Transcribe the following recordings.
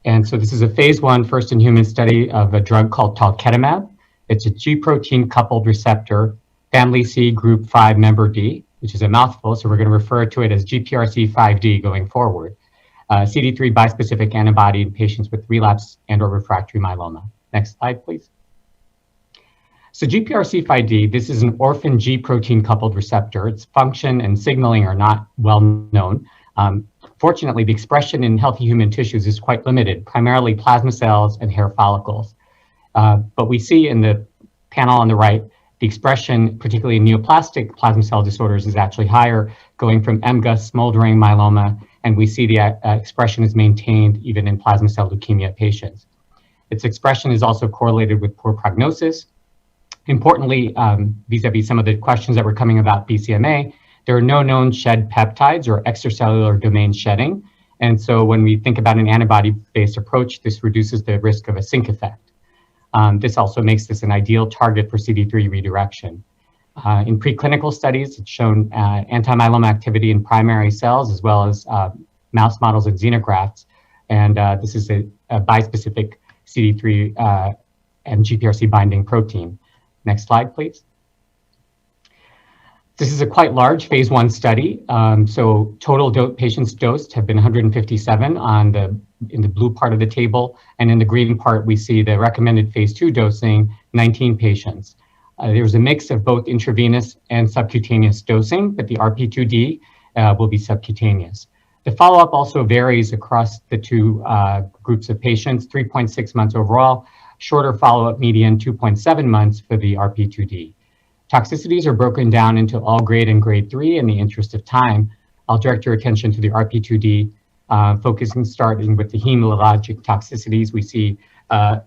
And so this is a phase 1 first-in-human study of a drug called Talquetamab. It's a G protein coupled receptor, family C, group 5, member D, which is a mouthful, so we're going to refer to it as GPRC5D going forward. CD3 bispecific antibody in patients with relapsed and/or refractory myeloma. Next slide, please. So GPRC5D, this is an orphan G protein coupled receptor. Its function and signaling are not well known. Fortunately, the expression in healthy human tissues is quite limited, primarily plasma cells and hair follicles. But we see in the panel on the right, the expression, particularly in neoplastic plasma cell disorders, is actually higher, going from MGUS, smoldering myeloma, and we see the expression is maintained even in plasma cell leukemia patients. Its expression is also correlated with poor prognosis. Importantly, vis-a-vis some of the questions that were coming about BCMA, there are no known shed peptides or extracellular domain shedding. And so when we think about an antibody-based approach, this reduces the risk of a sink effect. This also makes this an ideal target for CD3 redirection. In preclinical studies, it's shown anti-myeloma activity in primary cells as well as mouse models and xenografts. And this is a bispecific CD3 and GPRC binding protein. Next slide, please. This is a quite large phase 1 study. So total patients dosed have been 157 in the blue part of the table, and in the green part, we see the recommended phase 2 dosing, 19 patients. There's a mix of both intravenous and subcutaneous dosing, but the RP2D will be subcutaneous. The follow-up also varies across the two groups of patients, 3.6 months overall, shorter follow-up median 2.7 months for the RP2D. Toxicities are broken down into all grade and grade 3 in the interest of time. I'll direct your attention to the RP2D, starting with the hematologic toxicities. We see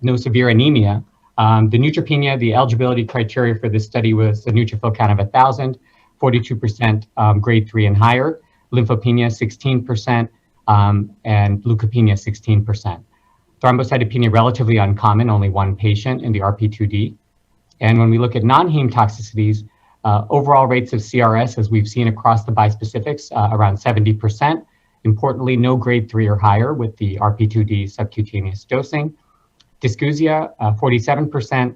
no severe anemia. The neutropenia, the eligibility criteria for this study was a neutrophil count of 1,000, 42% grade 3 and higher, lymphopenia 16%, and leukopenia 16%. Thrombocytopenia relatively uncommon, only one patient in the RP2D. And when we look at non-heme toxicities, overall rates of CRS, as we've seen across the bispecifics, around 70%. Importantly, no grade 3 or higher with the RP2D subcutaneous dosing. Dysgeusia, 47%,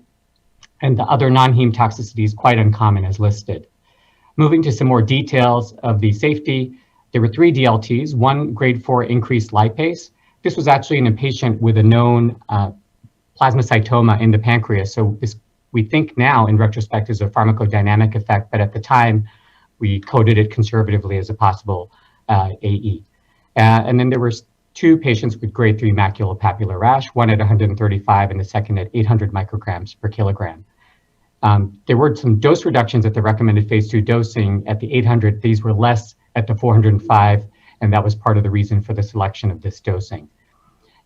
and the other non-heme toxicities quite uncommon as listed. Moving to some more details of the safety, there were 3 DLTs, 1 grade 4 increased lipase. This was actually in a patient with a known plasmacytoma in the pancreas. So this, we think now in retrospect, is a pharmacodynamic effect, but at the time we coded it conservatively as a possible AE. And then there were 2 patients with grade 3 maculopapular rash, one at 135 and the second at 800 micrograms per kilogram. There were some dose reductions at the recommended phase 2 dosing at the 800. These were less at the 405, and that was part of the reason for the selection of this dosing.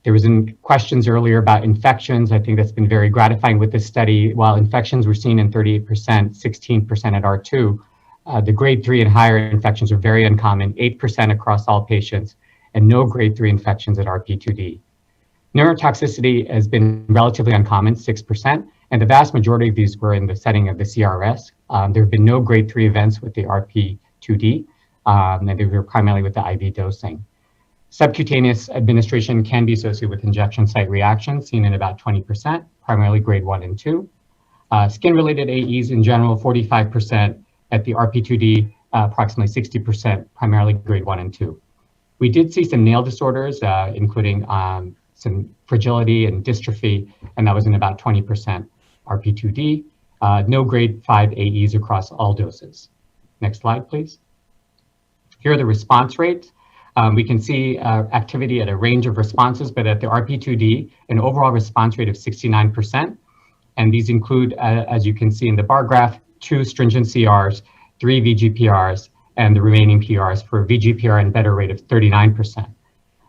There was questions earlier about infections. I think that's been very gratifying with this study. While infections were seen in 38%, 16% at R2, the grade 3 and higher infections are very uncommon, 8% across all patients, and no grade 3 infections at RP2D. Neurotoxicity has been relatively uncommon, 6%, and the vast majority of these were in the setting of the CRS. There have been no grade 3 events with the RP2D, and they were primarily with the IV dosing. Subcutaneous administration can be associated with injection site reactions, seen in about 20%, primarily grade 1 and 2. Skin-related AEs in general, 45%. At the RP2D, approximately 60%, primarily grade 1 and 2. We did see some nail disorders, including some fragility and dystrophy, and that was in about 20% RP2D. No grade 5 AEs across all doses. Next slide, please. Here are the response rates. We can see activity at a range of responses, but at the RP2D, an overall response rate of 69%. And these include, as you can see in the bar graph, 2 stringent CRs, 3 VGPRs, and the remaining PRs for a VGPR and better rate of 39%.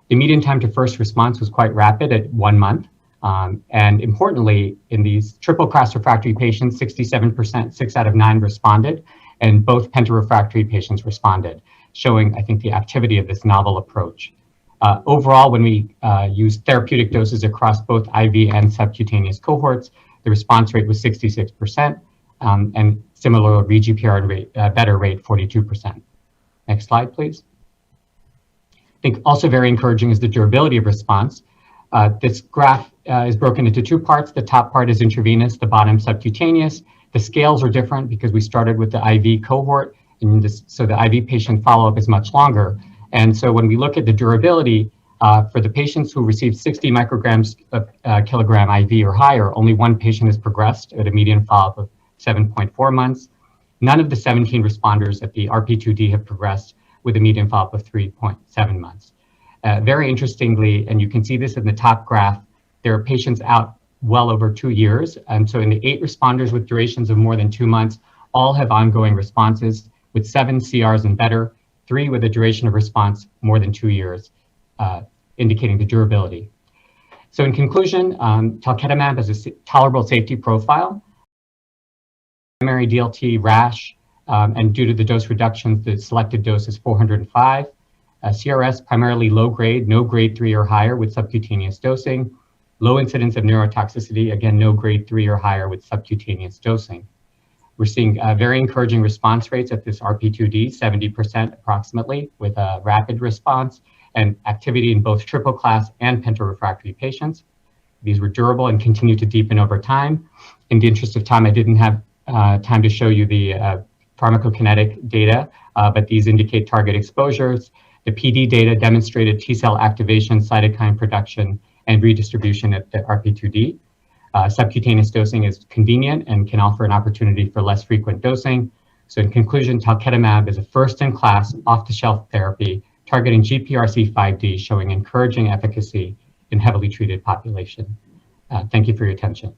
The median time to first response was quite rapid at 1 month. And importantly, in these triple class refractory patients, 67%, 6 out of 9 responded, and both pentarefractory patients responded, showing, I think, the activity of this novel approach. Overall, when we used therapeutic doses across both IV and subcutaneous cohorts, the response rate was 66%, and similar VGPR rate, better rate, 42%. Next slide, please. I think also very encouraging is the durability of response. This graph is broken into two parts. The top part is intravenous, the bottom subcutaneous. The scales are different because we started with the IV cohort, and so the IV patient follow-up is much longer. And so when we look at the durability, for the patients who received 60 micrograms of kilogram IV or higher, only one patient has progressed at a median follow-up of 7.4 months. None of the 17 responders at the RP2D have progressed with a median follow-up of 3.7 months. Very interestingly, and you can see this in the top graph, there are patients out well over 2 years. And so in the 8 responders with durations of more than 2 months, all have ongoing responses with 7 CRs and better, 3 with a duration of response more than 2 years, indicating the durability. So in conclusion, Talquetamab has a tolerable safety profile. Primary DLT rash, and due to the dose reductions, the selected dose is 405. CRS primarily low grade, no grade 3 or higher with subcutaneous dosing. Low incidence of neurotoxicity, again, no grade 3 or higher with subcutaneous dosing. We're seeing very encouraging response rates at this RP2D, 70% approximately, with a rapid response and activity in both triple class and pentarefractory patients. These were durable and continue to deepen over time. In the interest of time, I didn't have time to show you the pharmacokinetic data, but these indicate target exposures. The PD data demonstrated T-cell activation, cytokine production, and redistribution at the RP2D. Subcutaneous dosing is convenient and can offer an opportunity for less frequent dosing. So in conclusion, Talquetamab is a first-in-class, off-the-shelf therapy targeting GPRC5D, showing encouraging efficacy in heavily treated population. Thank you for your attention.